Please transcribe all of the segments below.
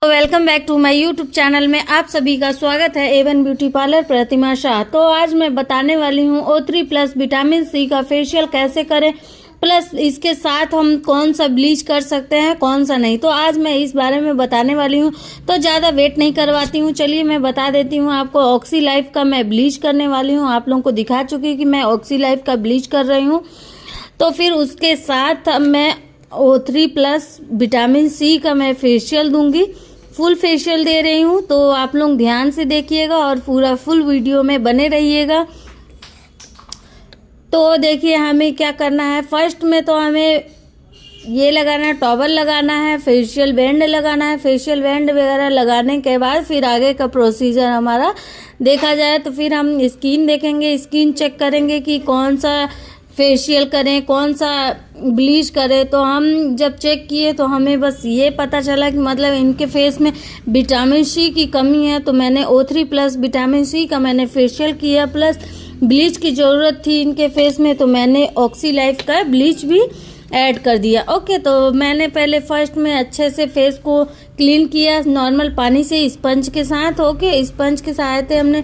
तो welcome back to my YouTube channel में आप सभी का स्वागत है Avon beauty parlour Pratima Shah. तो आज मैं बताने वाली हूँ O3+ विटामिन सी का फेशियल कैसे करें, प्लस इसके साथ हम कौन सा ब्लीच कर सकते हैं कौन सा नहीं। तो आज मैं इस बारे में बताने वाली हूँ, तो ज़्यादा वेट नहीं करवाती हूँ, चलिए मैं बता देती हूँ आपको। ऑक्सी लाइफ का मैं ब्लीच करने वाली हूँ, आप लोगों को दिखा चुकी कि मैं ऑक्सी लाइफ का ब्लीच कर रही हूँ। तो फिर उसके साथ मैं O3+ विटामिन सी का मैं फेशियल दूंगी, फुल फेशियल दे रही हूँ। तो आप लोग ध्यान से देखिएगा और पूरा फुल वीडियो में बने रहिएगा। तो देखिए हमें क्या करना है। फर्स्ट में तो हमें ये लगाना है, टॉवल लगाना है, फेशियल बैंड लगाना है। फेशियल बैंड वगैरह लगाने के बाद फिर आगे का प्रोसीजर हमारा देखा जाए तो फिर हम स्किन देखेंगे, स्किन चेक करेंगे कि कौन सा फेशियल करें कौन सा ब्लीच करें। तो हम जब चेक किए तो हमें बस ये पता चला कि मतलब इनके फेस में विटामिन सी की कमी है। तो मैंने O3+ विटामिन सी का मैंने फेशियल किया, प्लस ब्लीच की ज़रूरत थी इनके फेस में, तो मैंने ऑक्सी लाइफ का ब्लीच भी ऐड कर दिया। ओके, तो मैंने पहले फर्स्ट में अच्छे से फेस को क्लीन किया नॉर्मल पानी से स्पंज के साथ। ओके, स्पंज के सहायता हमने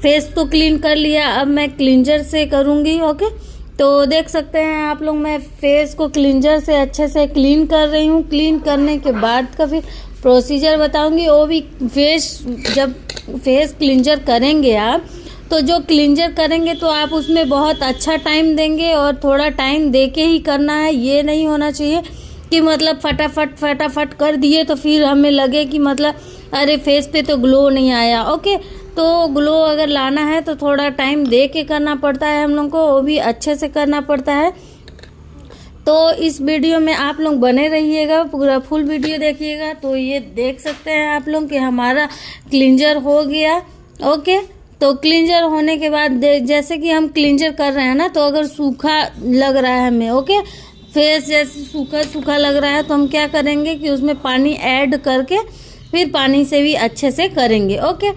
फेस तो क्लीन कर लिया, अब मैं क्लींजर से करूँगी। ओके, तो देख सकते हैं आप लोग मैं फेस को क्लींजर से अच्छे से क्लीन कर रही हूँ। क्लीन करने के बाद का फिर प्रोसीजर बताऊंगी। वो भी जब फेस क्लींजर करेंगे आप, तो जो क्लींजर करेंगे तो आप उसमें बहुत अच्छा टाइम देंगे और थोड़ा टाइम दे के ही करना है। ये नहीं होना चाहिए कि मतलब फटाफट कर दिए तो फिर हमें लगे कि मतलब अरे फेस पे तो ग्लो नहीं आया। ओके, तो ग्लो अगर लाना है तो थोड़ा टाइम दे के करना पड़ता है हम लोग को, वो भी अच्छे से करना पड़ता है। तो इस वीडियो में आप लोग बने रहिएगा, पूरा फुल वीडियो देखिएगा। तो ये देख सकते हैं आप लोग कि हमारा क्लींजर हो गया। ओके, तो क्लींजर होने के बाद जैसे कि हम क्लींजर कर रहे हैं ना, तो अगर सूखा लग रहा है हमें, ओके, फेस जैसे सूखा लग रहा है, तो हम क्या करेंगे कि उसमें पानी ऐड करके फिर पानी से भी अच्छे से करेंगे। ओके,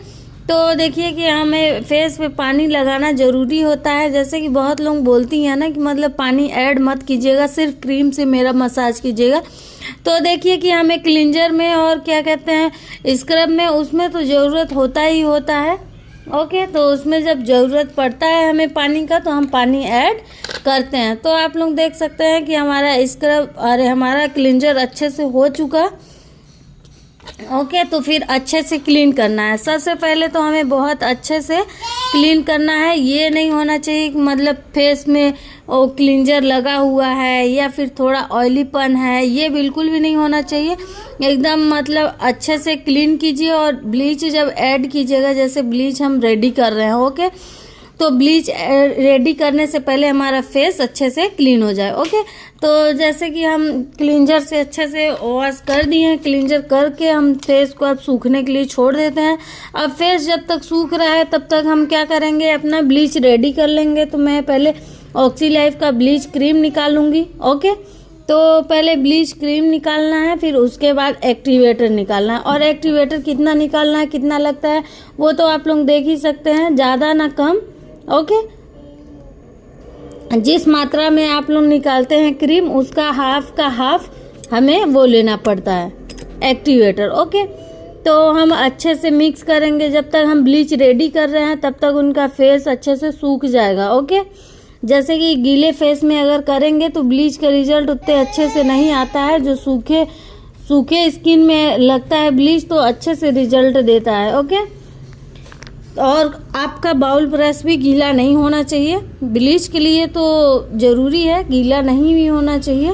तो देखिए कि हमें फेस पे पानी लगाना ज़रूरी होता है। जैसे कि बहुत लोग बोलती हैं ना कि मतलब पानी ऐड मत कीजिएगा, सिर्फ क्रीम से मेरा मसाज कीजिएगा। तो देखिए कि हमें क्लींजर में और क्या कहते हैं स्क्रब में, उसमें तो ज़रूरत होता ही होता है। ओके, तो उसमें जब ज़रूरत पड़ता है हमें पानी का तो हम पानी ऐड करते हैं। तो आप लोग देख सकते हैं कि हमारा स्क्रब और हमारा क्लींजर अच्छे से हो चुका। ओके, तो फिर अच्छे से क्लीन करना है। सबसे पहले तो हमें बहुत अच्छे से क्लीन करना है। ये नहीं होना चाहिए कि मतलब फेस में वो क्लींजर लगा हुआ है या फिर थोड़ा ऑयलीपन है, ये बिल्कुल भी नहीं होना चाहिए। एकदम मतलब अच्छे से क्लीन कीजिए और ब्लीच जब ऐड कीजिएगा, जैसे ब्लीच हम रेडी कर रहे हैं। ओके, तो ब्लीच रेडी करने से पहले हमारा फेस अच्छे से क्लीन हो जाए। ओके, तो जैसे कि हम क्लींजर से अच्छे से वॉश कर दिए हैं, क्लींजर करके हम फेस को अब सूखने के लिए छोड़ देते हैं। अब फेस जब तक सूख रहा है तब तक हम क्या करेंगे, अपना ब्लीच रेडी कर लेंगे। तो मैं पहले ऑक्सी लाइफ का ब्लीच क्रीम निकालूंगी। ओके, तो पहले ब्लीच क्रीम निकालना है, फिर उसके बाद एक्टिवेटर निकालना है। और एक्टिवेटर कितना निकालना है, कितना लगता है, वो तो आप लोग देख ही सकते हैं, ज़्यादा ना कम। ओके, जिस मात्रा में आप लोग निकालते हैं क्रीम, उसका हाफ का हाफ हमें वो लेना पड़ता है एक्टिवेटर। ओके, तो हम अच्छे से मिक्स करेंगे। जब तक हम ब्लीच रेडी कर रहे हैं तब तक उनका फेस अच्छे से सूख जाएगा। ओके, जैसे कि गीले फेस में अगर करेंगे तो ब्लीच का रिजल्ट उतने अच्छे से नहीं आता है। जो सूखे स्किन में लगता है ब्लीच तो अच्छे से रिजल्ट देता है। ओके, और आपका बाउल ब्रश भी गीला नहीं होना चाहिए, ब्लीच के लिए तो ज़रूरी है, गीला नहीं भी होना चाहिए।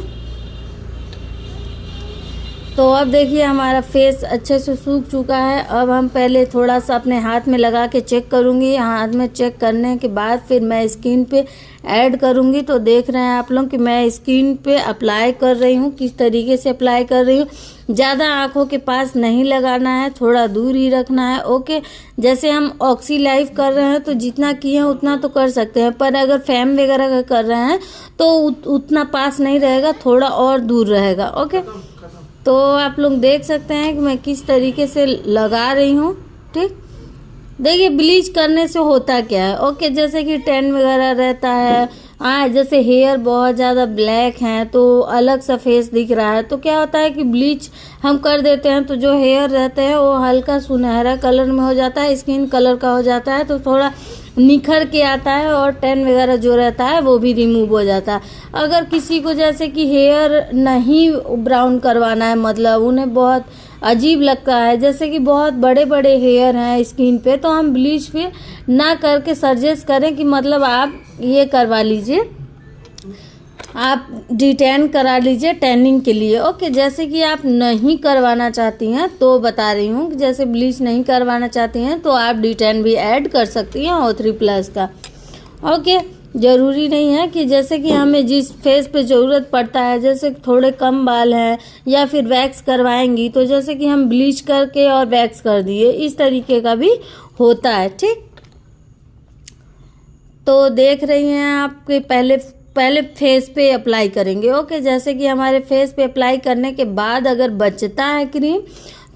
तो अब देखिए हमारा फेस अच्छे से सूख चुका है। अब हम पहले थोड़ा सा अपने हाथ में लगा के चेक करूँगी। हाथ में चेक करने के बाद फिर मैं स्किन पे ऐड करूँगी। तो देख रहे हैं आप लोग कि मैं स्किन पे अप्लाई कर रही हूँ, किस तरीके से अप्लाई कर रही हूँ। ज़्यादा आँखों के पास नहीं लगाना है, थोड़ा दूर ही रखना है। ओके, जैसे हम ऑक्सी लाइफ कर रहे हैं तो जितना किए हैं उतना तो कर सकते हैं, पर अगर फैम वगैरह का कर रहे हैं तो उतना पास नहीं रहेगा, थोड़ा और दूर रहेगा। ओके, तो आप लोग देख सकते हैं कि मैं किस तरीके से लगा रही हूँ। ठीक, देखिए ब्लीच करने से होता क्या है। ओके, जैसे कि टैन वगैरह रहता है जैसे हेयर बहुत ज़्यादा ब्लैक हैं तो अलग सा फेस दिख रहा है, तो क्या होता है कि ब्लीच हम कर देते हैं तो जो हेयर रहते हैं वो हल्का सुनहरा कलर में हो जाता है, स्किन कलर का हो जाता है, तो थोड़ा निखर के आता है और टैन वगैरह जो रहता है वो भी रिमूव हो जाता है। अगर किसी को जैसे कि हेयर नहीं ब्राउन करवाना है, मतलब उन्हें बहुत अजीब लगता है, जैसे कि बहुत बड़े बड़े हेयर हैं स्किन पे, तो हम ब्लीच फिर ना करके सजेस्ट करें कि मतलब आप ये करवा लीजिए, आप डिटैन करा लीजिए टैनिंग के लिए। ओके, जैसे कि आप नहीं करवाना चाहती हैं तो बता रही हूँ कि जैसे ब्लीच नहीं करवाना चाहती हैं तो आप डिटैन भी ऐड कर सकती हैं O3+ का। ओके, ज़रूरी नहीं है कि जैसे कि हमें जिस फेस पे ज़रूरत पड़ता है, जैसे थोड़े कम बाल हैं या फिर वैक्स करवाएंगी तो जैसे कि हम ब्लीच करके और वैक्स कर दिए, इस तरीके का भी होता है। ठीक, तो देख रही हैं आपके पहले फेस पे अप्लाई करेंगे। ओके, जैसे कि हमारे फेस पे अप्लाई करने के बाद अगर बचता है क्रीम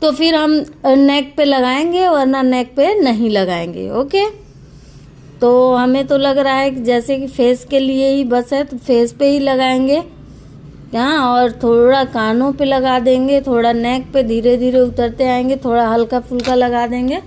तो फिर हम नेक पे लगाएंगे, वरना नेक पे नहीं लगाएंगे। ओके, तो हमें तो लग रहा है कि जैसे कि फेस के लिए ही बस है तो फेस पे ही लगाएंगे, हाँ, और थोड़ा कानों पे लगा देंगे, थोड़ा नेक पे धीरे धीरे उतरते आएंगे, थोड़ा हल्का फुल्का लगा देंगे।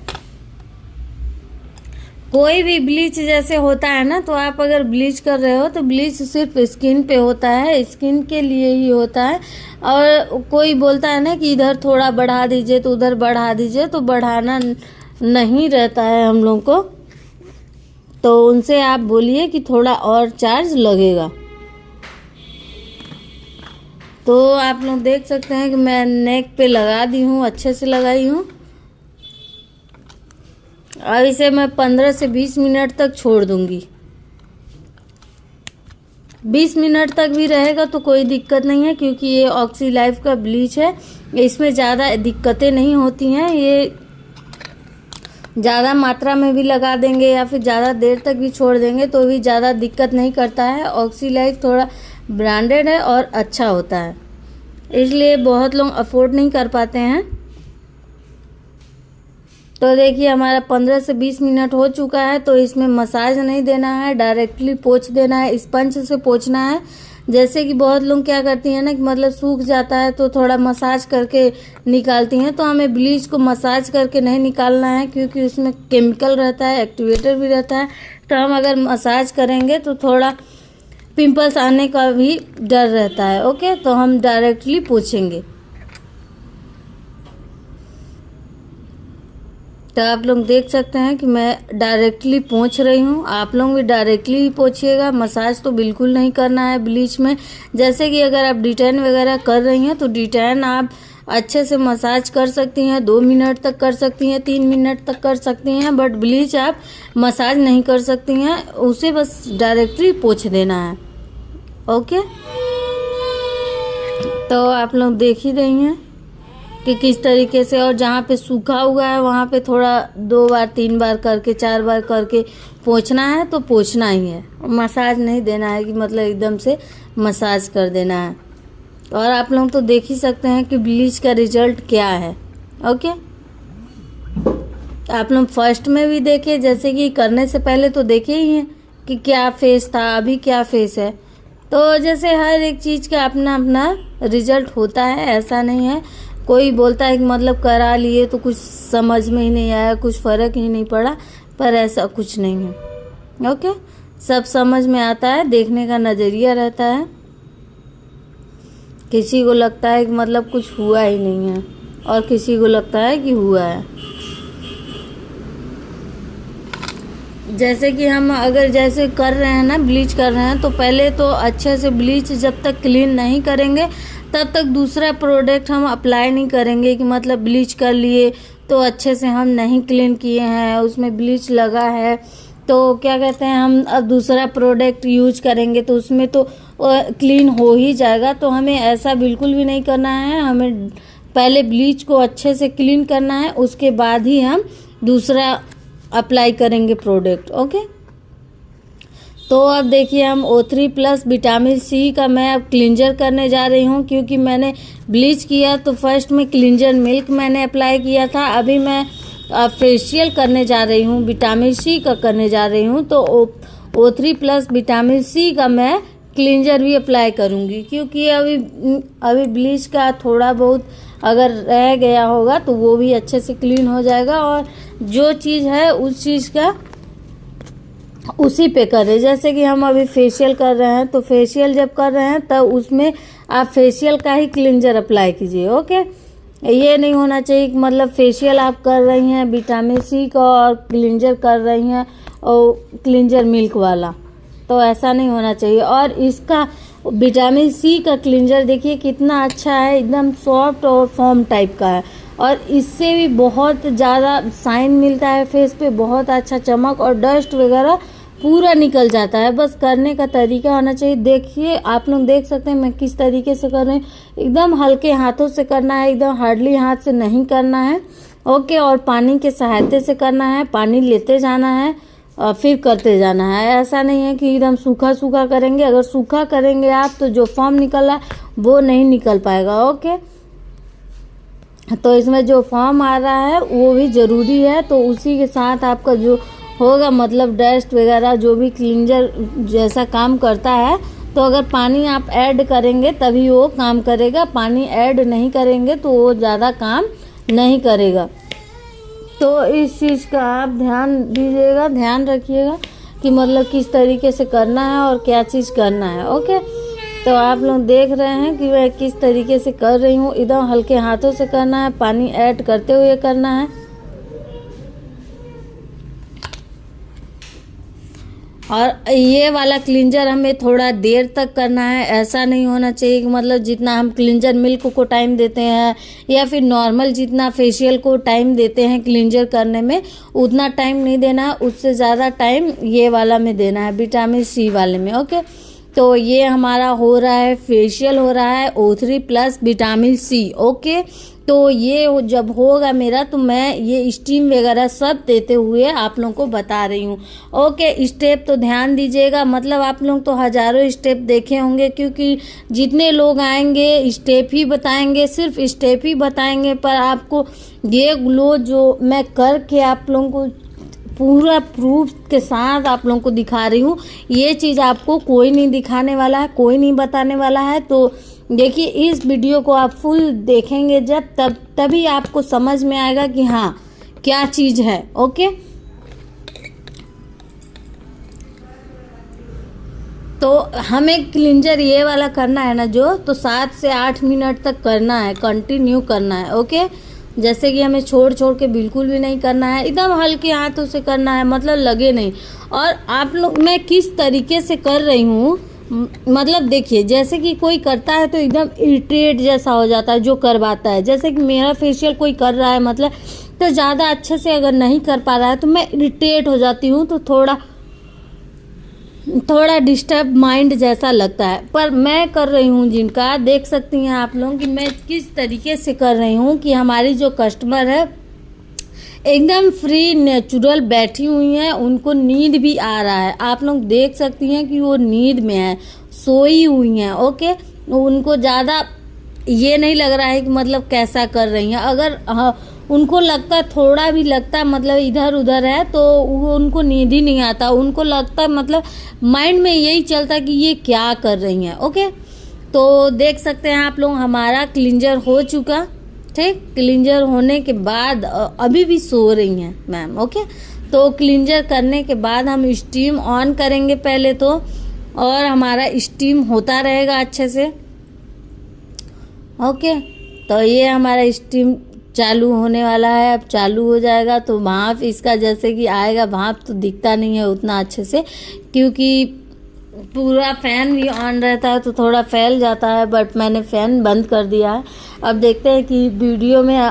कोई भी ब्लीच जैसे होता है ना, तो आप अगर ब्लीच कर रहे हो तो ब्लीच सिर्फ स्किन पे होता है, स्किन के लिए ही होता है। और कोई बोलता है ना कि इधर थोड़ा बढ़ा दीजिए तो उधर बढ़ा दीजिए, तो बढ़ाना नहीं रहता है हम लोग को, तो उनसे आप बोलिए कि थोड़ा और चार्ज लगेगा। तो आप लोग देख सकते हैं कि मैं नेक पे लगा दी हूँ, अच्छे से लगाई हूँ। अब इसे मैं 15 से 20 मिनट तक छोड़ दूंगी। 20 मिनट तक भी रहेगा तो कोई दिक्कत नहीं है, क्योंकि ये ऑक्सी लाइफ का ब्लीच है, इसमें ज़्यादा दिक्कतें नहीं होती हैं। ये ज़्यादा मात्रा में भी लगा देंगे या फिर ज़्यादा देर तक भी छोड़ देंगे तो भी ज़्यादा दिक्कत नहीं करता है। ऑक्सी लाइफ थोड़ा ब्रांडेड है और अच्छा होता है, इसलिए बहुत लोग अफोर्ड नहीं कर पाते हैं। तो देखिए हमारा 15 से 20 मिनट हो चुका है, तो इसमें मसाज नहीं देना है, डायरेक्टली पोंछ देना है, स्पंज से पोंछना है। जैसे कि बहुत लोग क्या करती हैं ना कि मतलब सूख जाता है तो थोड़ा मसाज करके निकालती हैं, तो हमें ब्लीच को मसाज करके नहीं निकालना है, क्योंकि उसमें केमिकल रहता है, एक्टिवेटर भी रहता है। तो हम अगर मसाज करेंगे तो थोड़ा पिंपल्स आने का भी डर रहता है। ओके, तो हम डायरेक्टली पोंछेंगे। तो आप लोग देख सकते हैं कि मैं डायरेक्टली पोंछ रही हूँ, आप लोग भी डायरेक्टली ही पोंछिएगा, मसाज तो बिल्कुल नहीं करना है ब्लीच में। जैसे कि अगर आप डिटैन वगैरह कर रही हैं तो डिटैन आप अच्छे से मसाज कर सकती हैं, 2 मिनट तक कर सकती हैं, 3 मिनट तक कर सकती हैं, बट ब्लीच आप मसाज नहीं कर सकती हैं, उसे बस डायरेक्टली पोंछ देना है। ओके, तो आप लोग देख ही रही हैं कि किस तरीके से, और जहाँ पे सूखा हुआ है वहाँ पे थोड़ा 2 बार 3 बार करके 4 बार करके पोंछना है, तो पोंछना ही है, मसाज नहीं देना है कि मतलब एकदम से मसाज कर देना है। और आप लोग तो देख ही सकते हैं कि ब्लीच का रिजल्ट क्या है। ओके, आप लोग फर्स्ट में भी देखे, जैसे कि करने से पहले तो देखे ही हैं कि क्या फेस था, अभी क्या फेस है। तो जैसे हर एक चीज़ का अपना अपना रिजल्ट होता है, ऐसा नहीं है। कोई बोलता है कि मतलब करा लिए तो कुछ समझ में ही नहीं आया, कुछ फ़र्क ही नहीं पड़ा, पर ऐसा कुछ नहीं है। ओके, सब समझ में आता है, देखने का नज़रिया रहता है। किसी को लगता है कि मतलब कुछ हुआ ही नहीं है और किसी को लगता है कि हुआ है। जैसे कि हम अगर जैसे कर रहे हैं ना, ब्लीच कर रहे हैं, तो पहले तो अच्छे से ब्लीच जब तक क्लीन नहीं करेंगे तब तक दूसरा प्रोडक्ट हम अप्लाई नहीं करेंगे कि मतलब ब्लीच कर लिए तो अच्छे से हम नहीं क्लीन किए हैं, उसमें ब्लीच लगा है तो क्या कहते हैं हम अब दूसरा प्रोडक्ट यूज करेंगे तो उसमें तो क्लीन हो ही जाएगा। तो हमें ऐसा बिल्कुल भी नहीं करना है, हमें पहले ब्लीच को अच्छे से क्लीन करना है, उसके बाद ही हम दूसरा अप्लाई करेंगे प्रोडक्ट। ओके, तो अब देखिए हम O3+ विटामिन सी का मैं अब क्लिंजर करने जा रही हूँ, क्योंकि मैंने ब्लीच किया तो फर्स्ट में क्लिंजर मिल्क मैंने अप्लाई किया था, अभी मैं फेशियल करने जा रही हूँ, विटामिन सी का करने जा रही हूँ। तो O3+ विटामिन सी का मैं क्लींजर भी अप्लाई करूँगी, क्योंकि अभी ब्लीच का थोड़ा बहुत अगर रह गया होगा तो वो भी अच्छे से क्लीन हो जाएगा। और जो चीज़ है उस चीज़ का उसी पे करें। जैसे कि हम अभी फेशियल कर रहे हैं, तो फेशियल जब कर रहे हैं तब उसमें आप फेशियल का ही क्लींजर अप्लाई कीजिए। ओके, ये नहीं होना चाहिए कि मतलब फेशियल आप कर रही हैं विटामिन सी का और क्लींजर कर रही हैं और क्लींजर मिल्क वाला, तो ऐसा नहीं होना चाहिए। और इसका विटामिन सी का क्लींजर देखिए कितना अच्छा है, एकदम सॉफ्ट और फॉर्म टाइप का है, और इससे भी बहुत ज़्यादा शाइन मिलता है फेस पे, बहुत अच्छा चमक और डस्ट वगैरह पूरा निकल जाता है। बस करने का तरीका होना चाहिए। देखिए आप लोग देख सकते हैं मैं किस तरीके से कर रही हूँ। एकदम हल्के हाथों से करना है, एकदम हार्डली हाथ से नहीं करना है। ओके, और पानी के सहायता से करना है, पानी लेते जाना है और फिर करते जाना है। ऐसा नहीं है कि एकदम सूखा सूखा करेंगे। अगर सूखा करेंगे आप तो जो फॉर्म निकल रहा है वो नहीं निकल पाएगा। ओके, तो इसमें जो फॉर्म आ रहा है वो भी ज़रूरी है, तो उसी के साथ आपका जो होगा मतलब डस्ट वगैरह जो भी क्लींजर जैसा काम करता है, तो अगर पानी आप ऐड करेंगे तभी वो काम करेगा। पानी ऐड नहीं करेंगे तो वो ज़्यादा काम नहीं करेगा। तो इस चीज़ का आप ध्यान दीजिएगा, ध्यान रखिएगा कि मतलब किस तरीके से करना है और क्या चीज़ करना है। ओके, तो आप लोग देख रहे हैं कि मैं किस तरीके से कर रही हूँ। एकदम हल्के हाथों से करना है, पानी ऐड करते हुए करना है। और ये वाला क्लींजर हमें थोड़ा देर तक करना है। ऐसा नहीं होना चाहिए कि मतलब जितना हम क्लींजर मिल्क को टाइम देते हैं या फिर नॉर्मल जितना फेशियल को टाइम देते हैं क्लींजर करने में, उतना टाइम नहीं देना है। उससे ज़्यादा टाइम ये वाला में देना है, विटामिन सी वाले में। ओके, तो ये हमारा हो रहा है फेशियल, हो रहा है O3+ विटामिन सी। ओके, तो ये जब होगा मेरा तो मैं ये स्टीम वगैरह सब देते हुए आप लोगों को बता रही हूँ। ओके, स्टेप तो ध्यान दीजिएगा। मतलब आप लोग तो हज़ारों स्टेप देखे होंगे, क्योंकि जितने लोग आएंगे स्टेप ही बताएंगे, सिर्फ स्टेप ही बताएंगे। पर आपको ये ग्लो जो मैं करके आप लोगों को पूरा प्रूफ के साथ आप लोगों को दिखा रही हूँ, ये चीज़ आपको कोई नहीं दिखाने वाला है, कोई नहीं बताने वाला है। तो देखिए इस वीडियो को आप फुल देखेंगे जब तभी आपको समझ में आएगा कि हाँ क्या चीज़ है। ओके, तो हमें क्लींजर ये वाला करना है ना जो, तो 7 से 8 मिनट तक करना है, कंटिन्यू करना है। ओके, जैसे कि हमें छोड़ छोड़ के बिल्कुल भी नहीं करना है, एकदम हल्के हाथों से करना है, मतलब लगे नहीं। और आप लोग मैं किस तरीके से कर रही हूँ, मतलब देखिए जैसे कि कोई करता है तो एकदम इरिटेट जैसा हो जाता है जो करवाता है। जैसे कि मेरा फेशियल कोई कर रहा है मतलब तो ज़्यादा अच्छे से अगर नहीं कर पा रहा है तो मैं इरिटेट हो जाती हूँ, तो थोड़ा डिस्टर्ब माइंड जैसा लगता है। पर मैं कर रही हूँ जिनका, देख सकती हैं आप लोग कि मैं किस तरीके से कर रही हूँ कि हमारी जो कस्टमर है एकदम फ्री नेचुरल बैठी हुई हैं, उनको नींद भी आ रहा है। आप लोग देख सकती हैं कि वो नींद में है, सोई हुई हैं। ओके, उनको ज़्यादा ये नहीं लग रहा है कि मतलब कैसा कर रही हैं। अगर उनको लगता है, थोड़ा भी लगता है मतलब इधर उधर है, तो वो उनको नींद ही नहीं आता। उनको लगता है मतलब माइंड में यही चलता है कि ये क्या कर रही हैं। ओके, तो देख सकते हैं आप लोग हमारा क्लींजर हो चुका। ठीक, क्लींजर होने के बाद अभी भी सो रही हैं मैम। ओके, तो क्लींजर करने के बाद हम स्टीम ऑन करेंगे पहले तो, और हमारा स्टीम होता रहेगा अच्छे से। ओके, तो ये हमारा स्टीम चालू होने वाला है, अब चालू हो जाएगा। तो भाप इसका जैसे कि आएगा, भाप तो दिखता नहीं है उतना अच्छे से क्योंकि पूरा फ़ैन भी ऑन रहता है तो थोड़ा फैल जाता है, बट मैंने फ़ैन बंद कर दिया है। अब देखते हैं कि वीडियो में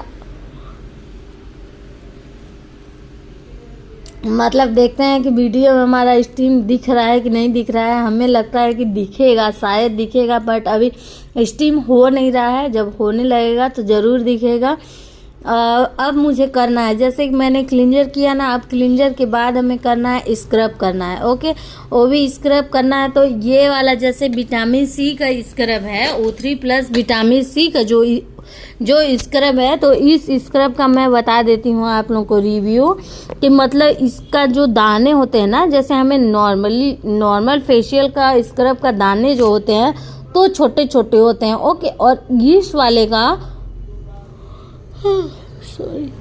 मतलब देखते हैं कि वीडियो में हमारा स्टीम दिख रहा है कि नहीं दिख रहा है। हमें लगता है कि दिखेगा, शायद दिखेगा, बट अभी स्टीम हो नहीं रहा है। जब होने लगेगा तो ज़रूर दिखेगा। अब मुझे करना है, जैसे कि मैंने क्लींजर किया ना, अब क्लींजर के बाद हमें करना है स्क्रब करना है। ओके, वो भी स्क्रब करना है। तो ये वाला जैसे विटामिन सी का स्क्रब है, O3+ विटामिन सी का जो जो स्क्रब है, तो इस स्क्रब का मैं बता देती हूँ आप लोगों को रिव्यू कि मतलब इसका जो दाने होते हैं ना, जैसे हमें नॉर्मल फेशियल का स्क्रब का दाने जो होते हैं तो छोटे छोटे होते हैं, ओके। और इस वाले का सॉरी,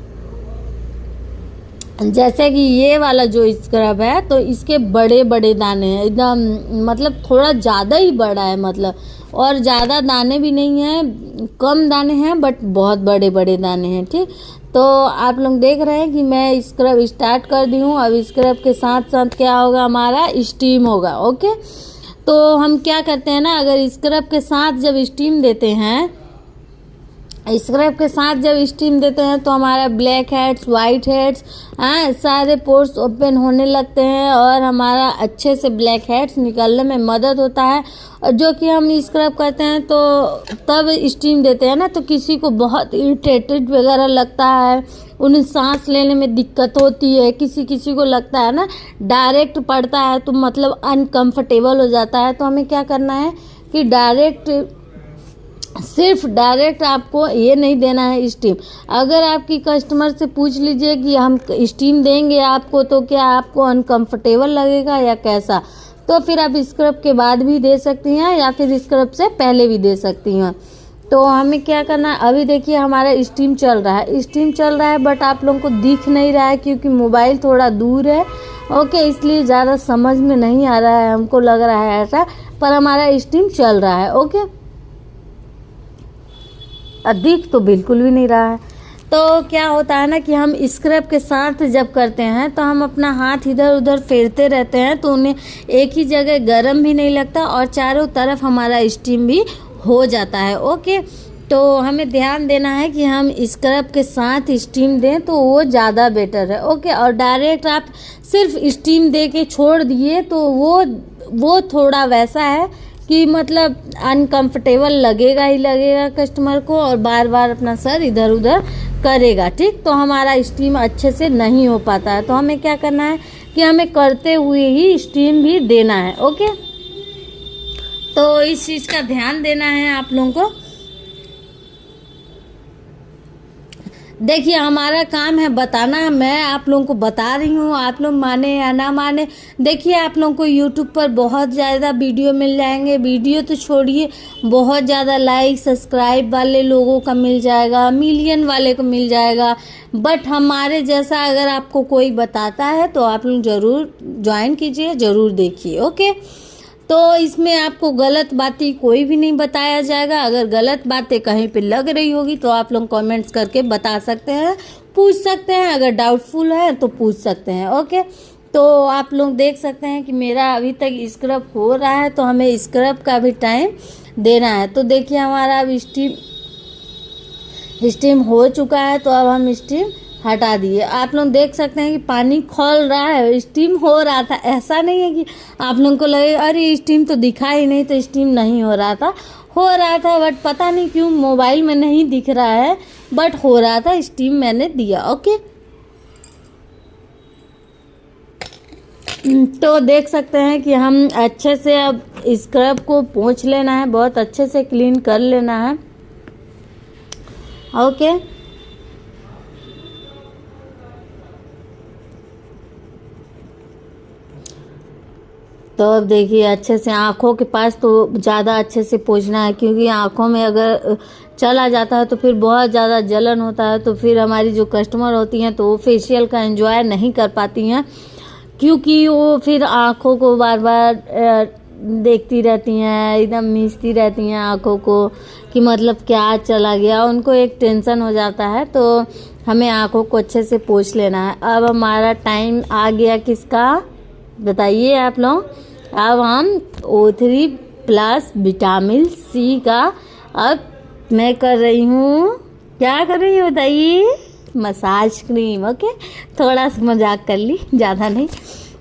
जैसे कि ये वाला जो स्क्रब है तो इसके बड़े बड़े दाने हैं एकदम, मतलब थोड़ा ज़्यादा ही बड़ा है मतलब, और ज़्यादा दाने भी नहीं हैं, कम दाने हैं बट बहुत बड़े बड़े दाने हैं, ठीक। तो आप लोग देख रहे हैं कि मैं स्क्रब स्टार्ट कर दी हूँ। अब स्क्रब के साथ साथ क्या होगा, हमारा स्टीम होगा, ओके। तो हम क्या करते हैं ना, अगर स्क्रब के साथ जब स्टीम देते हैं, स्क्रब के साथ जब स्टीम देते हैं तो हमारा ब्लैक हेड्स, वाइट हेड्स, सारे पोर्स ओपन होने लगते हैं और हमारा अच्छे से ब्लैक हेड्स निकलने में मदद होता है। और जो कि हम स्क्रब करते हैं तो तब स्टीम देते हैं ना, तो किसी को बहुत इरिटेटेड वगैरह लगता है, उन्हें सांस लेने में दिक्कत होती है, किसी किसी को लगता है ना डायरेक्ट पड़ता है तो मतलब अनकंफर्टेबल हो जाता है। तो हमें क्या करना है कि सिर्फ डायरेक्ट आपको ये नहीं देना है स्टीम। अगर आपकी कस्टमर से पूछ लीजिए कि हम स्टीम देंगे आपको तो क्या आपको अनकंफर्टेबल लगेगा या कैसा, तो फिर आप स्क्रब के बाद भी दे सकती हैं या फिर स्क्रब से पहले भी दे सकती हैं। तो हमें क्या करना है, अभी देखिए हमारा स्टीम चल रहा है बट आप लोगों को दिख नहीं रहा है क्योंकि मोबाइल थोड़ा दूर है, ओके, इसलिए ज़्यादा समझ में नहीं आ रहा है, हमको लग रहा है ऐसा, पर हमारा स्टीम चल रहा है, ओके। दिख तो बिल्कुल भी नहीं रहा है। तो क्या होता है ना कि हम स्क्रब के साथ जब करते हैं तो हम अपना हाथ इधर उधर फेरते रहते हैं तो उन्हें एक ही जगह गर्म भी नहीं लगता और चारों तरफ हमारा स्टीम भी हो जाता है, ओके। तो हमें ध्यान देना है कि हम स्क्रब के साथ स्टीम दें तो वो ज़्यादा बेटर है, ओके। और डायरेक्ट आप सिर्फ स्टीम दे के छोड़ दिए तो वो थोड़ा वैसा है कि मतलब अनकंफर्टेबल लगेगा ही लगेगा कस्टमर को और बार बार अपना सर इधर उधर करेगा, ठीक। तो हमारा स्टीम अच्छे से नहीं हो पाता है। तो हमें क्या करना है कि हमें करते हुए ही स्टीम भी देना है, ओके। तो इस चीज़ का ध्यान देना है आप लोगों को। देखिए हमारा काम है बताना, मैं आप लोगों को बता रही हूँ, आप लोग माने या ना माने। देखिए आप लोगों को यूट्यूब पर बहुत ज़्यादा वीडियो मिल जाएंगे, वीडियो तो छोड़िए, बहुत ज़्यादा लाइक सब्सक्राइब वाले लोगों का मिल जाएगा, मिलियन वाले को मिल जाएगा, बट हमारे जैसा अगर आपको कोई बताता है तो आप लोग ज़रूर ज्वाइन कीजिए, ज़रूर देखिए, ओके। तो इसमें आपको गलत बातें कोई भी नहीं बताया जाएगा। अगर गलत बातें कहीं पे लग रही होगी तो आप लोग कमेंट्स करके बता सकते हैं, पूछ सकते हैं, अगर डाउटफुल है तो पूछ सकते हैं, ओके। तो आप लोग देख सकते हैं कि मेरा अभी तक स्क्रब हो रहा है तो हमें स्क्रब का भी टाइम देना है। तो देखिए हमारा अब स्टीम हो चुका है, तो अब हम स्टीम हटा दिए। आप लोग देख सकते हैं कि पानी खौल रहा है, स्टीम हो रहा था, ऐसा नहीं है कि आप लोगों को लगे अरे स्टीम तो दिखा ही नहीं, तो स्टीम नहीं हो रहा था बट पता नहीं क्यों मोबाइल में नहीं दिख रहा है, बट हो रहा था, स्टीम मैंने दिया, ओके। तो देख सकते हैं कि हम अच्छे से अब स्क्रब को पोंछ लेना है, बहुत अच्छे से क्लीन कर लेना है, ओके। तो अब देखिए अच्छे से आँखों के पास तो ज़्यादा अच्छे से पोंछना है, क्योंकि आँखों में अगर चला जाता है तो फिर बहुत ज़्यादा जलन होता है, तो फिर हमारी जो कस्टमर होती हैं तो वो फेशियल का एंजॉय नहीं कर पाती हैं, क्योंकि वो फिर आँखों को बार बार देखती रहती हैं, एकदम मीचती रहती हैं आँखों को कि मतलब क्या चला गया, उनको एक टेंशन हो जाता है। तो हमें आँखों को अच्छे से पोंछ लेना है। अब हमारा टाइम आ गया किसका बताइए आप लोग, अब हम O3+ विटामिन सी का अब मैं कर रही हूँ, क्या कर रही हूँ बताइए, मसाज क्रीम, ओके। थोड़ा सा मजाक कर ली, ज़्यादा नहीं।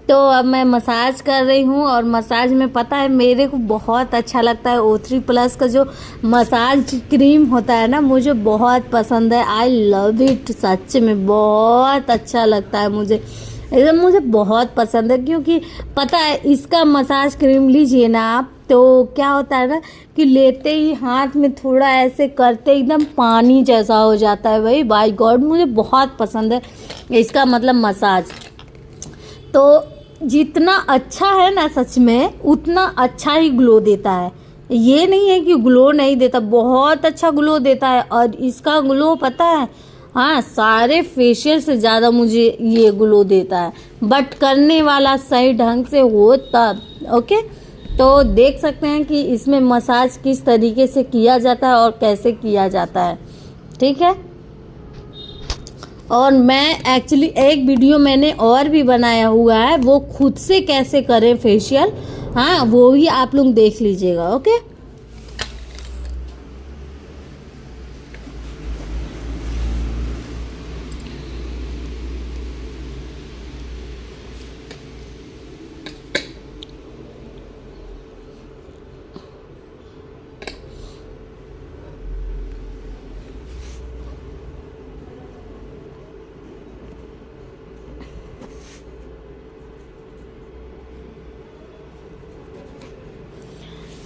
तो अब मैं मसाज कर रही हूँ और मसाज में पता है मेरे को बहुत अच्छा लगता है, O3+ का जो मसाज क्रीम होता है ना मुझे बहुत पसंद है, आई लव इट, सच में बहुत अच्छा लगता है मुझे। एकदम मुझे बहुत पसंद है, क्योंकि पता है इसका मसाज क्रीम लीजिए ना आप, तो क्या होता है ना कि लेते ही हाथ में थोड़ा ऐसे करते एकदम पानी जैसा हो जाता है भाई, बाय गॉड मुझे बहुत पसंद है इसका मतलब मसाज। तो जितना अच्छा है ना सच में उतना अच्छा ही ग्लो देता है, ये नहीं है कि ग्लो नहीं देता, बहुत अच्छा ग्लो देता है। और इसका ग्लो पता है, हाँ सारे फेशियल से ज़्यादा मुझे ये ग्लो देता है, बट करने वाला सही ढंग से हो तब। ओके, तो देख सकते हैं कि इसमें मसाज किस तरीके से किया जाता है और कैसे किया जाता है, ठीक है। और मैं एक्चुअली एक वीडियो मैंने और भी बनाया हुआ है, वो खुद से कैसे करें फेशियल, हाँ वो भी आप लोग देख लीजिएगा। ओके,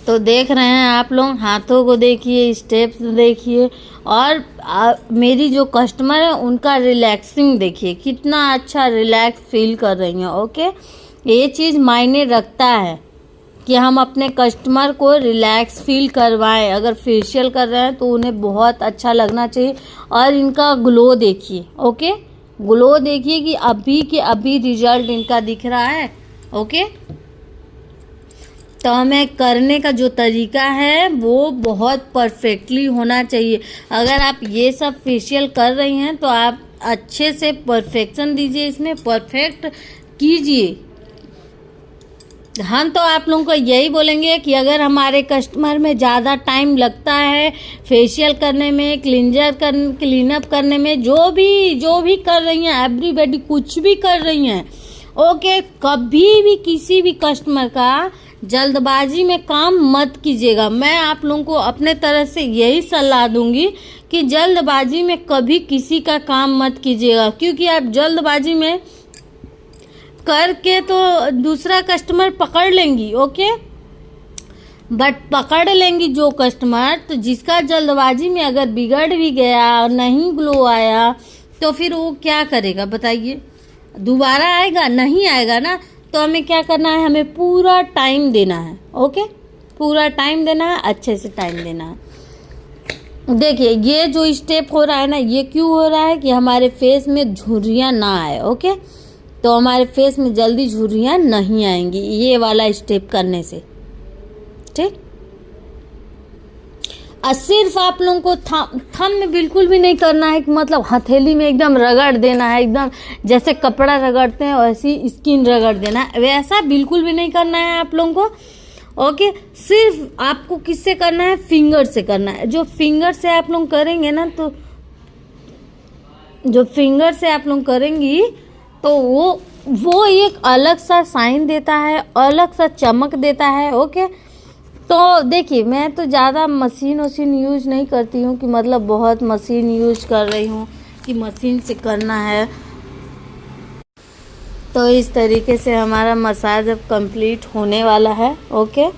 तो देख रहे हैं आप लोग, हाथों को देखिए, स्टेप्स देखिए, और मेरी जो कस्टमर है उनका रिलैक्सिंग देखिए, कितना अच्छा रिलैक्स फील कर रही हैं। ओके, ये चीज़ मायने रखता है कि हम अपने कस्टमर को रिलैक्स फील करवाएं। अगर फेशियल कर रहे हैं तो उन्हें बहुत अच्छा लगना चाहिए। और इनका ग्लो देखिए, ओके ग्लो देखिए कि अभी के अभी रिजल्ट इनका दिख रहा है। ओके, तो हमें करने का जो तरीका है वो बहुत परफेक्टली होना चाहिए। अगर आप ये सब फेशियल कर रही हैं तो आप अच्छे से परफेक्शन दीजिए, इसमें परफेक्ट कीजिए। हम तो आप लोगों को यही बोलेंगे कि अगर हमारे कस्टमर में ज़्यादा टाइम लगता है फेशियल करने में, क्लीनअप करने में, जो भी कर रही हैं, एवरीबॉडी कुछ भी कर रही हैं, ओके, कभी भी किसी भी कस्टमर का जल्दबाजी में काम मत कीजिएगा। मैं आप लोगों को अपने तरफ से यही सलाह दूंगी कि जल्दबाजी में कभी किसी का काम मत कीजिएगा, क्योंकि आप जल्दबाजी में करके तो दूसरा कस्टमर पकड़ लेंगी। ओके, बट पकड़ लेंगी जो कस्टमर, तो जिसका जल्दबाजी में अगर बिगड़ भी गया और नहीं ग्लो आया तो फिर वो क्या करेगा बताइए, दोबारा आएगा? नहीं आएगा ना। तो हमें क्या करना है, हमें पूरा टाइम देना है। ओके, पूरा टाइम देना है, अच्छे से टाइम देना है। देखिए ये जो स्टेप हो रहा है ना, ये क्यों हो रहा है कि हमारे फेस में झुर्रियाँ ना आए। ओके, तो हमारे फेस में जल्दी झुर्रियाँ नहीं आएंगी ये वाला स्टेप करने से, ठीक। और सिर्फ आप लोगों को थम में बिल्कुल भी नहीं करना है कि मतलब हथेली में एकदम रगड़ देना है, एकदम जैसे कपड़ा रगड़ते हैं वैसी स्किन रगड़ देना है, वैसा बिल्कुल भी नहीं करना है आप लोगों को। ओके, सिर्फ आपको किससे करना है, फिंगर से करना है। जो फिंगर से आप लोग करेंगे ना, तो जो फिंगर से आप लोग करेंगी तो वो एक अलग सा साइन देता है, अलग सा चमक देता है। ओके, तो देखिए मैं तो ज़्यादा मशीन यूज़ नहीं करती हूँ कि मतलब बहुत मशीन यूज़ कर रही हूँ कि मशीन से करना है। तो इस तरीके से हमारा मसाज अब कंप्लीट होने वाला है। ओके,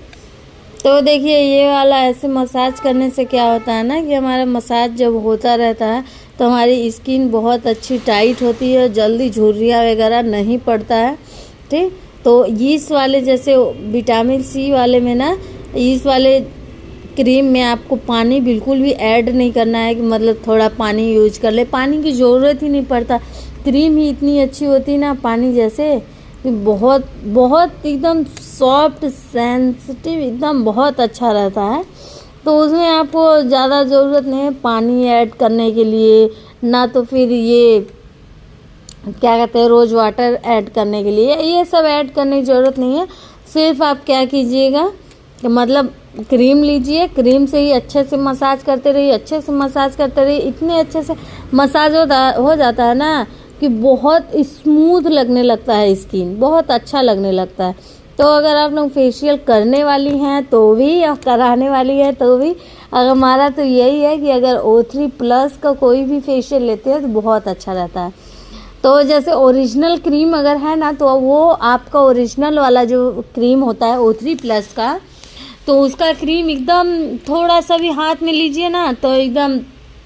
तो देखिए ये वाला ऐसे मसाज करने से क्या होता है ना कि हमारा मसाज जब होता रहता है तो हमारी स्किन बहुत अच्छी टाइट होती है, जल्दी झुर्रियाँ वगैरह नहीं पड़ता है, ठीक। तो इस वाले जैसे विटामिन सी वाले में ना, इस वाले क्रीम में आपको पानी बिल्कुल भी ऐड नहीं करना है कि मतलब थोड़ा पानी यूज कर ले, पानी की ज़रूरत ही नहीं पड़ता। क्रीम ही इतनी अच्छी होती ना पानी जैसे, बहुत बहुत एकदम सॉफ्ट सेंसिटिव, एकदम बहुत अच्छा रहता है। तो उसमें आपको ज़्यादा ज़रूरत नहीं है पानी ऐड करने के लिए, ना तो फिर ये क्या कहते हैं रोज़ वाटर ऐड करने के लिए, ये सब ऐड करने की ज़रूरत नहीं है। सिर्फ आप क्या कीजिएगा कि मतलब क्रीम लीजिए, क्रीम से ही अच्छे से मसाज करते रहिए, अच्छे से मसाज करते रहिए। इतने अच्छे से मसाज हो जाता है ना कि बहुत स्मूथ लगने लगता है स्किन, बहुत अच्छा लगने लगता है। तो अगर आप लोग फेशियल करने वाली हैं तो भी और कराने वाली है तो भी, अगर हमारा तो यही है कि अगर O3+ का कोई भी फेशियल लेते हैं तो बहुत अच्छा रहता है। तो जैसे ओरिजिनल क्रीम अगर है ना, तो वो आपका ओरिजिनल वाला जो क्रीम होता है O3+ का, तो उसका क्रीम एकदम थोड़ा सा भी हाथ में लीजिए ना तो एकदम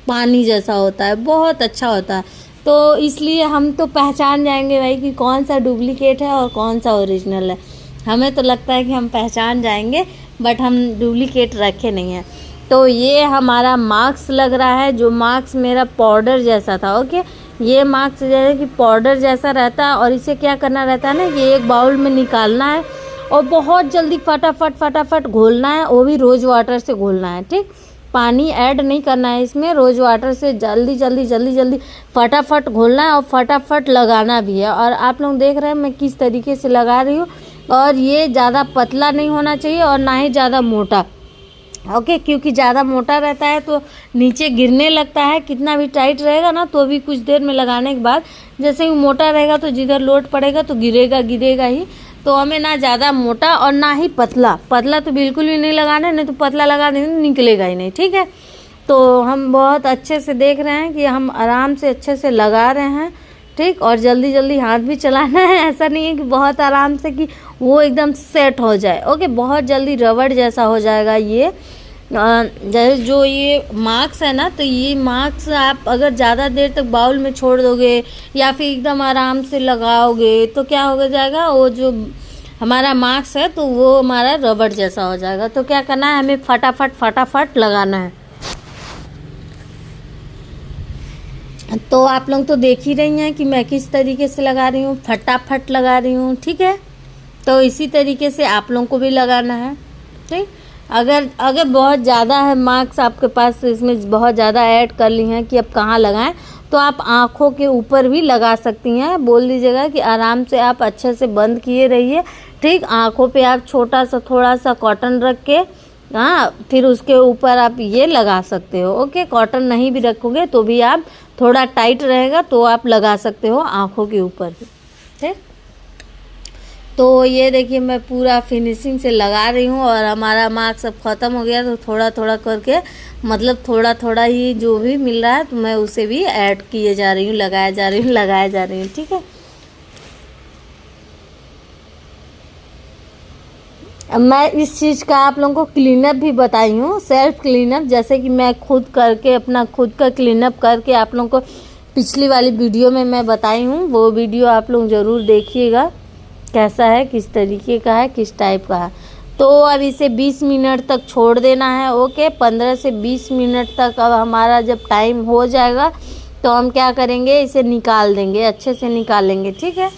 पानी जैसा होता है, बहुत अच्छा होता है। तो इसलिए हम तो पहचान जाएंगे भाई कि कौन सा डुप्लीकेट है और कौन सा ओरिजिनल है। हमें तो लगता है कि हम पहचान जाएंगे, बट हम डुप्लीकेट रखे नहीं हैं। तो ये हमारा मास्क लग रहा है, जो मास्क मेरा पाउडर जैसा था। ओके, ये मास्क जैसे कि पाउडर जैसा रहता है, और इसे क्या करना रहता है ना, कि एक बाउल में निकालना है और बहुत जल्दी फटाफट घोलना है, वो भी रोज़ वाटर से घोलना है। ठीक, पानी ऐड नहीं करना है इसमें, रोज़ वाटर से जल्दी फटाफट घोलना है और फटाफट लगाना भी है। और आप लोग देख रहे हैं मैं किस तरीके से लगा रही हूँ, और ये ज़्यादा पतला नहीं होना चाहिए और ना ही ज़्यादा मोटा। ओके, क्योंकि ज़्यादा मोटा रहता है तो नीचे गिरने लगता है, कितना भी टाइट रहेगा ना तो भी कुछ देर में लगाने के बाद जैसे ही मोटा रहेगा तो जिधर लोड पड़ेगा तो गिरेगा ही। तो हमें ना ज़्यादा मोटा और ना ही पतला तो बिल्कुल भी नहीं लगाना है, नहीं तो पतला लगा देंगे निकलेगा ही नहीं। ठीक है, तो हम बहुत अच्छे से देख रहे हैं कि हम आराम से अच्छे से लगा रहे हैं। ठीक, और जल्दी हाथ भी चलाना है, ऐसा नहीं है कि बहुत आराम से कि वो एकदम सेट हो जाए। ओके, बहुत जल्दी रबड़ जैसा हो जाएगा ये। जैसे जो ये मास्क है ना, तो ये मास्क आप अगर ज़्यादा देर तक बाउल में छोड़ दोगे या फिर एकदम आराम से लगाओगे तो क्या हो जाएगा, वो जो हमारा मास्क है तो वो हमारा रबड़ जैसा हो जाएगा। तो क्या करना है, हमें फटाफट लगाना है। तो आप लोग तो देख ही रही हैं कि मैं किस तरीके से लगा रही हूँ, फटाफट लगा रही हूँ। ठीक है, तो इसी तरीके से आप लोगों को भी लगाना है। ठीक, अगर बहुत ज़्यादा है मार्क्स आपके पास, इसमें बहुत ज़्यादा ऐड कर ली हैं कि अब कहाँ लगाएं, तो आप आँखों के ऊपर भी लगा सकती हैं। बोल दीजिएगा कि आराम से आप अच्छे से बंद किए रहिए। ठीक, आँखों पे आप छोटा सा थोड़ा सा कॉटन रख के, हाँ, फिर उसके ऊपर आप ये लगा सकते हो। ओके, कॉटन नहीं भी रखोगे तो भी आप थोड़ा टाइट रहेगा तो आप लगा सकते हो आँखों के ऊपर भी। ठीक, तो ये देखिए मैं पूरा फिनिशिंग से लगा रही हूँ और हमारा मार्क सब ख़त्म हो गया। तो थोड़ा करके, मतलब थोड़ा ही जो भी मिल रहा है तो मैं उसे भी ऐड किए जा रही हूँ, लगाया जा रही हूँ। ठीक है, अब मैं इस चीज़ का आप लोगों को क्लीनअप भी बताई हूँ, सेल्फ क्लीनअप, जैसे कि मैं खुद करके अपना खुद का क्लीनअप करके आप लोगों को पिछली वाली वीडियो में मैं बताई हूँ। वो वीडियो आप लोग ज़रूर देखिएगा, कैसा है, किस तरीके का है, किस टाइप का है। तो अब इसे 20 मिनट तक छोड़ देना है। ओके, 15 से 20 मिनट तक अब हमारा जब टाइम हो जाएगा तो हम क्या करेंगे, इसे निकाल देंगे, अच्छे से निकाल लेंगे। ठीक है,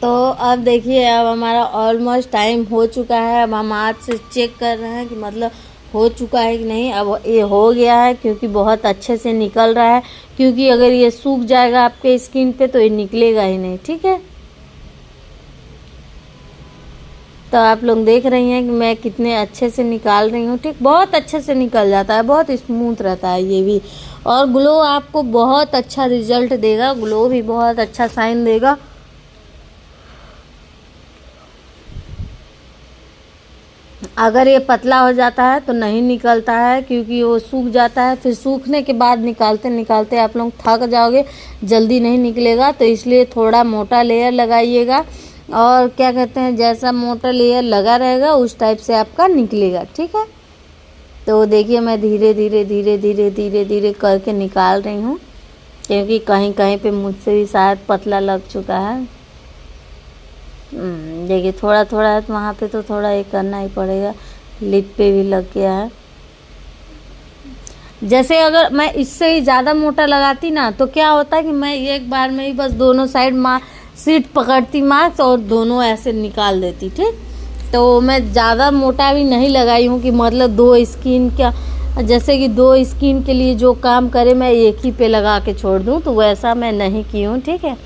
तो अब देखिए अब हमारा ऑलमोस्ट टाइम हो चुका है। अब हम हाथ से चेक कर रहे हैं कि मतलब हो चुका है कि नहीं। अब ये हो गया है क्योंकि बहुत अच्छे से निकल रहा है, क्योंकि अगर ये सूख जाएगा आपके स्किन पे तो ये निकलेगा ही नहीं। ठीक है, तो आप लोग देख रही हैं कि मैं कितने अच्छे से निकाल रही हूँ। ठीक, बहुत अच्छे से निकल जाता है, बहुत स्मूथ रहता है ये भी, और ग्लो आपको बहुत अच्छा रिजल्ट देगा, ग्लो भी बहुत अच्छा साइन देगा। अगर ये पतला हो जाता है तो नहीं निकलता है, क्योंकि वो सूख जाता है, फिर सूखने के बाद निकालते आप लोग थक जाओगे, जल्दी नहीं निकलेगा। तो इसलिए थोड़ा मोटा लेयर लगाइएगा, और क्या कहते हैं, जैसा मोटा लेयर लगा रहेगा उस टाइप से आपका निकलेगा। ठीक है, तो देखिए मैं धीरे धीरे करके निकाल रही हूँ, क्योंकि कहीं कहीं पे मुझसे भी शायद पतला लग चुका है। देखिए थोड़ा है तो वहाँ पे तो थोड़ा ये करना ही पड़ेगा, लिप पे भी लग गया है। जैसे अगर मैं इससे ही ज़्यादा मोटा लगाती ना तो क्या होता कि मैं एक बार में ही बस दोनों साइड सीट पकड़ती मास्क और दोनों ऐसे निकाल देती। ठीक, तो मैं ज़्यादा मोटा भी नहीं लगाई हूँ कि मतलब दो स्किन का, जैसे कि दो स्किन के लिए जो काम करे मैं एक ही पे लगा के छोड़ दूँ, तो वैसा मैं नहीं की हूँ। ठीक है,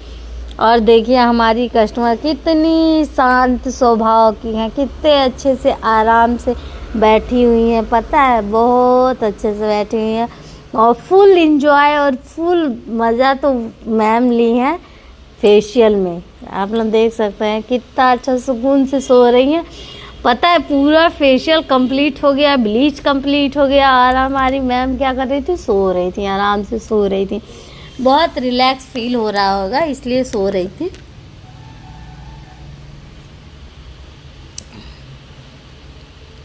और देखिए हमारी कस्टमर कितनी शांत स्वभाव की हैं, कितने अच्छे से आराम से बैठी हुई हैं, पता है, बहुत अच्छे से बैठी हुई हैं, और फुल एंजॉय और फुल मज़ा तो मैम ली हैं फेशियल में। आप लोग देख सकते हैं कितना अच्छा सुकून से सो रही हैं। पता है पूरा फेशियल कंप्लीट हो गया, ब्लीच कंप्लीट हो गया, और हमारी मैम क्या कर रही थी, सो रही थी, आराम से सो रही थी। बहुत रिलैक्स फील हो रहा होगा इसलिए सो रही थी।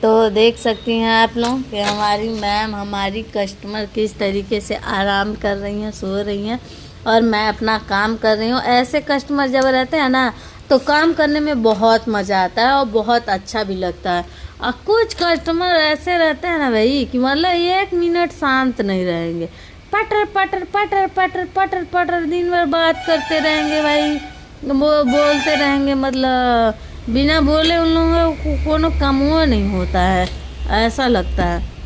तो देख सकती हैं आप लोग कि हमारी मैम हमारी कस्टमर किस तरीके से आराम कर रही हैं, सो रही हैं और मैं अपना काम कर रही हूँ। ऐसे कस्टमर जब रहते हैं ना तो काम करने में बहुत मज़ा आता है और बहुत अच्छा भी लगता है। और कुछ कस्टमर ऐसे रहते हैं ना भाई कि मतलब 1 मिनट शांत नहीं रहेंगे, पटर पटर पटर पटर पटर पटर दिन भर बात करते रहेंगे भाई, वो बोलते रहेंगे, मतलब बिना बोले उन लोगों को कोनो कामो नहीं होता है, ऐसा लगता है।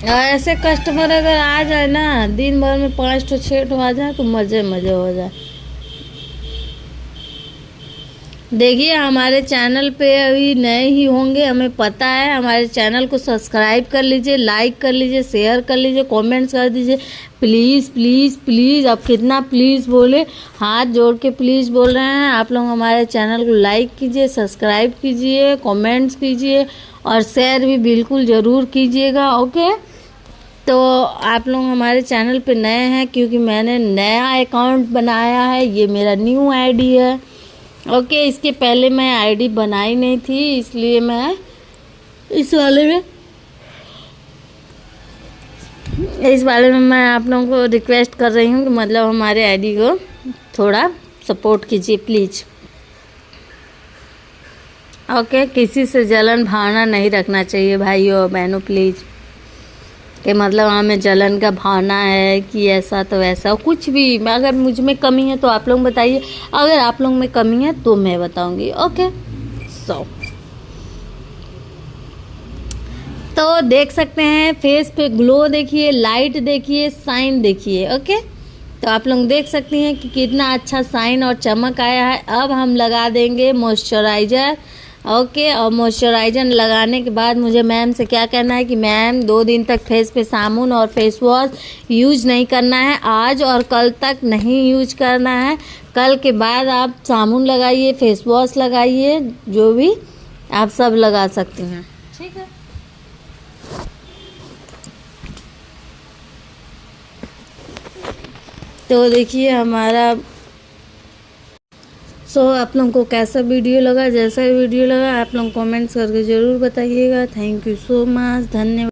ऐसे कस्टमर अगर आ जाए ना दिन भर में 5 to 6 आ जाए तो मज़े मज़े हो जाए। देखिए हमारे चैनल पे अभी नए ही होंगे, हमें पता है। हमारे चैनल को सब्सक्राइब कर लीजिए, लाइक कर लीजिए, शेयर कर लीजिए, कमेंट्स कर दीजिए। प्लीज़ प्लीज़ प्लीज़, अब कितना प्लीज़ बोले, हाथ जोड़ के प्लीज़ बोल रहे हैं। आप लोग हमारे चैनल को लाइक कीजिए, सब्सक्राइब कीजिए, कमेंट्स कीजिए और शेयर भी बिल्कुल ज़रूर कीजिएगा। ओके, तो आप लोग हमारे चैनल पे नए हैं क्योंकि मैंने नया अकाउंट बनाया है, ये मेरा न्यू आईडी है। ओके, इसके पहले मैं आईडी बनाई नहीं थी, इसलिए मैं इस वाले में मैं आप लोगों को रिक्वेस्ट कर रही हूँ कि मतलब हमारे आईडी को थोड़ा सपोर्ट कीजिए प्लीज़। ओके, किसी से जलन भावना नहीं रखना चाहिए भाइयों और बहनों प्लीज़, कि मतलब हमें जलन का भावना है कि ऐसा तो वैसा कुछ भी। अगर मुझ में कमी है तो आप लोग बताइए, अगर आप लोग में कमी है तो मैं बताऊंगी। ओके, तो देख सकते हैं फेस पे ग्लो देखिए, लाइट देखिए, साइन देखिए। ओके, तो आप लोग देख सकती हैं कि कितना अच्छा साइन और चमक आया है। अब हम लगा देंगे मॉइस्चराइज़र। ओके, और मॉइस्चराइज़र लगाने के बाद मुझे मैम से क्या कहना है कि मैम 2 दिन तक फेस पे साबुन और फेस वॉश यूज नहीं करना है, आज और कल तक नहीं यूज करना है। कल के बाद आप साबुन लगाइए, फेस वॉश लगाइए, जो भी आप सब लगा सकती हैं। ठीक है, तो देखिए हमारा आप लोगों को कैसा वीडियो लगा, जैसा वीडियो लगा आप लोग कमेंट्स करके ज़रूर बताइएगा। थैंक यू सो मच, धन्यवाद।